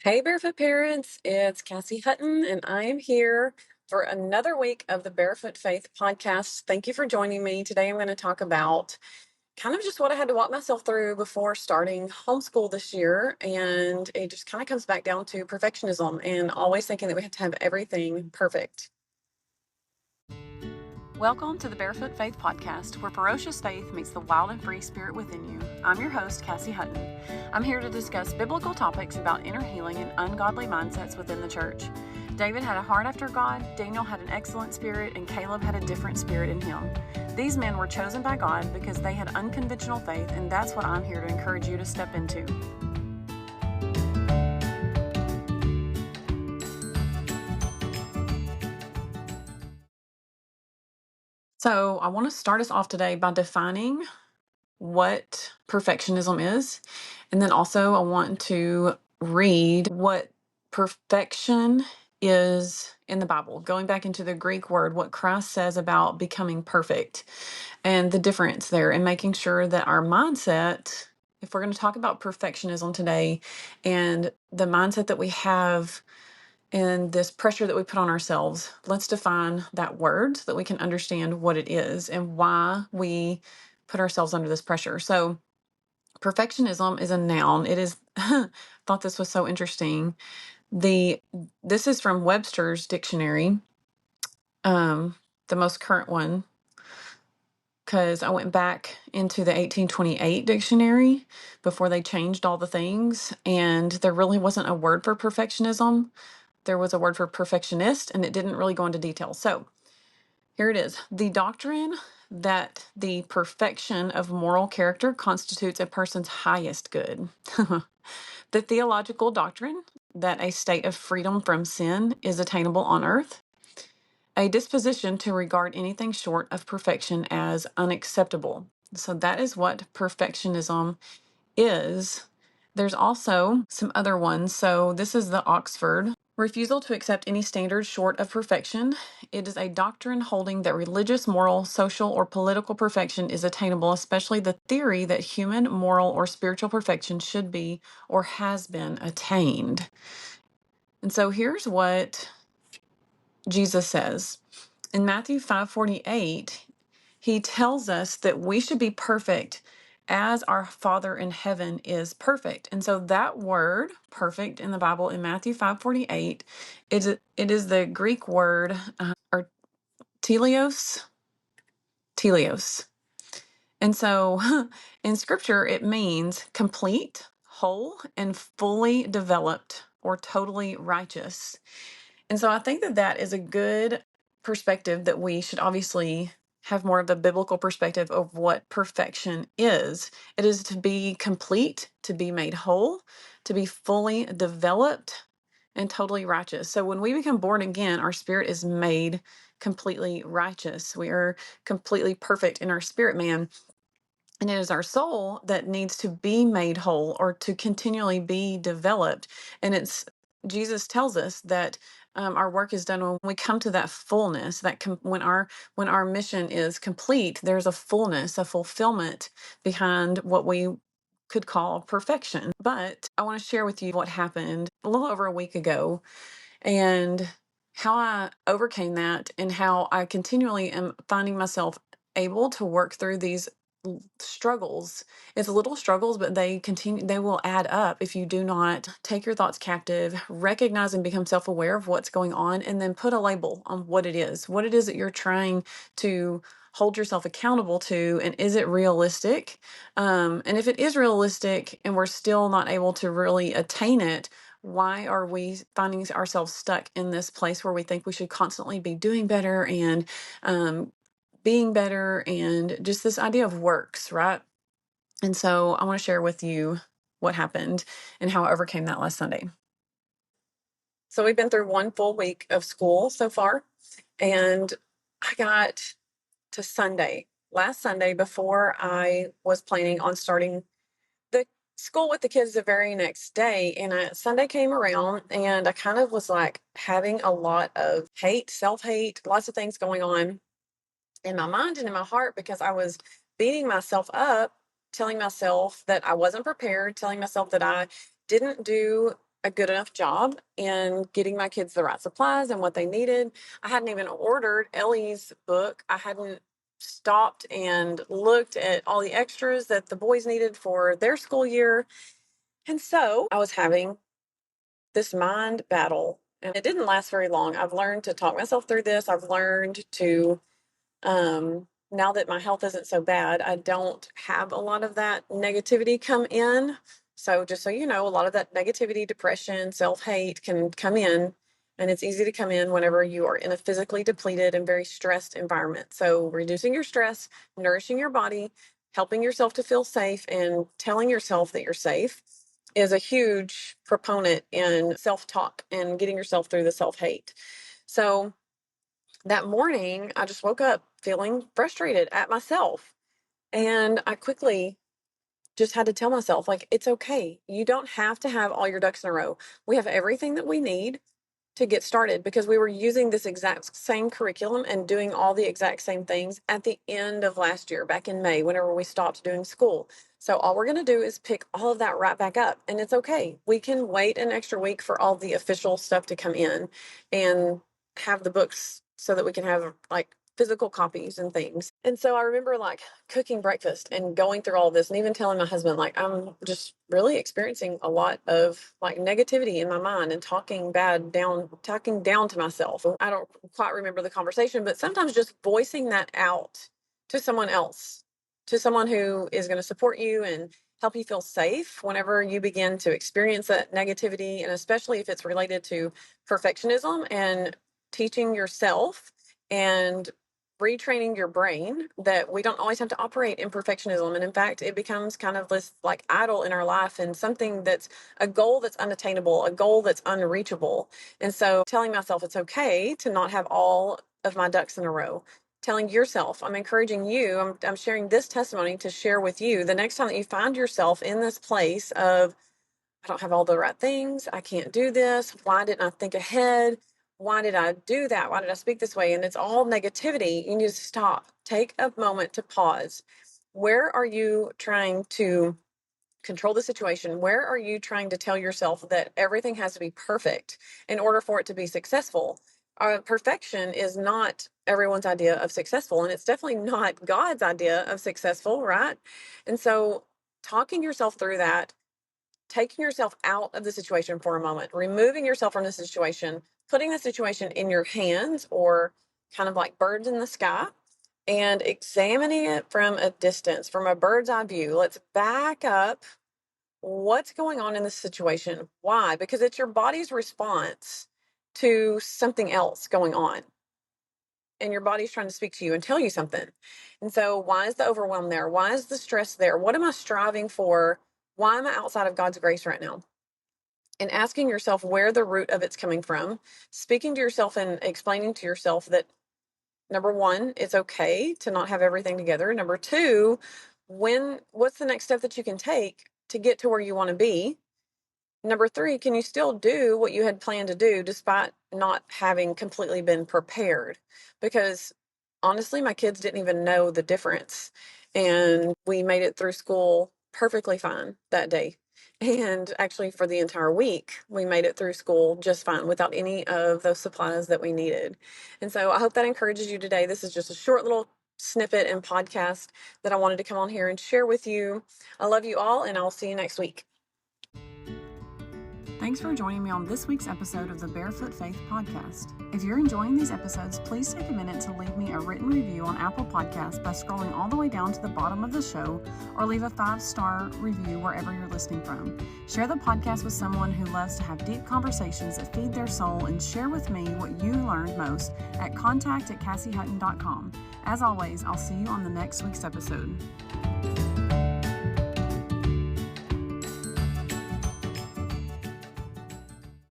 Hey, Barefoot Parents, it's Cassie Hutton, and I am here for another week of the Barefoot Faith podcast. Thank you for joining me. Today, I'm going to talk about kind of just what I had to walk myself through before starting homeschool this year. And it just kind of comes back down to perfectionism and always thinking that we have to have everything perfect. Welcome to the Barefoot Faith Podcast, where ferocious faith meets the wild and free spirit within you. I'm your host, Cassie Hutton. I'm here to discuss biblical topics about inner healing and ungodly mindsets within the church. David had a heart after God, Daniel had an excellent spirit, and Caleb had a different spirit in him. These men were chosen by God because they had unconventional faith, and that's what I'm here to encourage you to step into. So, I want to start us off today by defining what perfectionism is. And then also, I want to read what perfection is in the Bible, going back into the Greek word, what Christ says about becoming perfect and the difference there, and making sure that our mindset, if we're going to talk about perfectionism today and the mindset that we have and this pressure that we put on ourselves, let's define that word so that we can understand what it is and why we put ourselves under this pressure. So, perfectionism is a noun. It is, thought this was so interesting. This is from Webster's dictionary, the most current one, because I went back into the 1828 dictionary before they changed all the things, and there really wasn't a word for perfectionism. There was a word for perfectionist, and it didn't really go into detail. So here it is. The doctrine that the perfection of moral character constitutes a person's highest good. The theological doctrine that a state of freedom from sin is attainable on earth. A disposition to regard anything short of perfection as unacceptable. So that is what perfectionism is. There's also some other ones. So this is the Oxford. Refusal to accept any standard short of perfection. It is a doctrine holding that religious, moral, social, or political perfection is attainable, especially the theory that human, moral, or spiritual perfection should be or has been attained. And so here's what Jesus says. In Matthew 5:48, he tells us that we should be perfect as our Father in heaven is perfect. And so that word perfect in the Bible in Matthew 5:48, it is the Greek word or teleos. Teleos. And so in scripture, it means complete, whole, and fully developed or totally righteous. And so I think that that is a good perspective that we should obviously have more of a biblical perspective of what perfection is. It is to be complete, to be made whole, to be fully developed and totally righteous. So when we become born again, our spirit is made completely righteous. We are completely perfect in our spirit man. And it is our soul that needs to be made whole or to continually be developed. And it's Jesus tells us that our work is done when we come to that fullness. When our mission is complete, there's a fullness, a fulfillment behind what we could call perfection. But I want to share with you what happened a little over a week ago and how I overcame that and how I continually am finding myself able to work through these struggles. It's little struggles, but they will add up if you do not take your thoughts captive, recognize and become self-aware of what's going on, and then put a label on what it is that you're trying to hold yourself accountable to, and is it realistic? And if it is realistic and we're still not able to really attain it, why are we finding ourselves stuck in this place where we think we should constantly be doing better and being better, and just this idea of works, right? And so I want to share with you what happened and how I overcame that last Sunday. So we've been through one full week of school so far, and I got to Sunday, last Sunday, before I was planning on starting the school with the kids the very next day. And Sunday came around, and I kind of was like having a lot of hate, self-hate, lots of things going on in my mind and in my heart because I was beating myself up, telling myself that I wasn't prepared, telling myself that I didn't do a good enough job in getting my kids the right supplies and what they needed. I hadn't even ordered Ellie's book. I hadn't stopped and looked at all the extras that the boys needed for their school year. And so I was having this mind battle, and it didn't last very long. I've learned to talk myself through this. I've learned to now that my health isn't so bad, I don't have a lot of that negativity come in. So just so you know, a lot of that negativity, depression, self-hate can come in, and it's easy to come in whenever you are in a physically depleted and very stressed environment. So reducing your stress, nourishing your body, helping yourself to feel safe, and telling yourself that you're safe is a huge proponent in self-talk and getting yourself through the self-hate. So that morning, I just woke up feeling frustrated at myself. And I quickly just had to tell myself, like, it's okay. You don't have to have all your ducks in a row. We have everything that we need to get started, because we were using this exact same curriculum and doing all the exact same things at the end of last year, back in May, whenever we stopped doing school. So all we're going to do is pick all of that right back up, and it's okay. We can wait an extra week for all the official stuff to come in and have the books so that we can have like physical copies and things. And so I remember like cooking breakfast and going through all of this, and even telling my husband, like, I'm just really experiencing a lot of like negativity in my mind and talking down to myself. I don't quite remember the conversation, but sometimes just voicing that out to someone else, to someone who is going to support you and help you feel safe whenever you begin to experience that negativity, and especially if it's related to perfectionism, and teaching yourself and retraining your brain that we don't always have to operate in perfectionism. And in fact, it becomes kind of this like idol in our life, and something that's a goal that's unattainable, a goal that's unreachable. And so telling myself it's okay to not have all of my ducks in a row. Telling yourself, I'm encouraging you, I'm sharing this testimony to share with you the next time that you find yourself in this place of, I don't have all the right things. I can't do this. Why didn't I think ahead? Why did I do that? Why did I speak this way? And it's all negativity. You need to stop. Take a moment to pause. Where are you trying to control the situation? Where are you trying to tell yourself that everything has to be perfect in order for it to be successful? Perfection is not everyone's idea of successful, and it's definitely not God's idea of successful, right? And so talking yourself through that, taking yourself out of the situation for a moment, removing yourself from the situation, putting the situation in your hands, or kind of like birds in the sky, and examining it from a distance, from a bird's eye view. Let's back up. What's going on in this situation? Why? Because it's your body's response to something else going on. And your body's trying to speak to you and tell you something. And so why is the overwhelm there? Why is the stress there? What am I striving for? Why am I outside of God's grace right now? And asking yourself where the root of it's coming from, speaking to yourself and explaining to yourself that, number one, it's okay to not have everything together. Number two, what's the next step that you can take to get to where you want to be? Number three, can you still do what you had planned to do despite not having completely been prepared? Because honestly, my kids didn't even know the difference. And we made it through school perfectly fine that day. And actually, for the entire week, we made it through school just fine without any of those supplies that we needed. And so I hope that encourages you today. This is just a short little snippet and podcast that I wanted to come on here and share with you. I love you all, and I'll see you next week. Thanks for joining me on this week's episode of the Barefoot Faith Podcast. If you're enjoying these episodes, please take a minute to leave me a written review on Apple Podcasts by scrolling all the way down to the bottom of the show, or leave a 5-star review wherever you're listening from. Share the podcast with someone who loves to have deep conversations that feed their soul, and share with me what you learned most at contact@cassiehutton.com. As always, I'll see you on the next week's episode.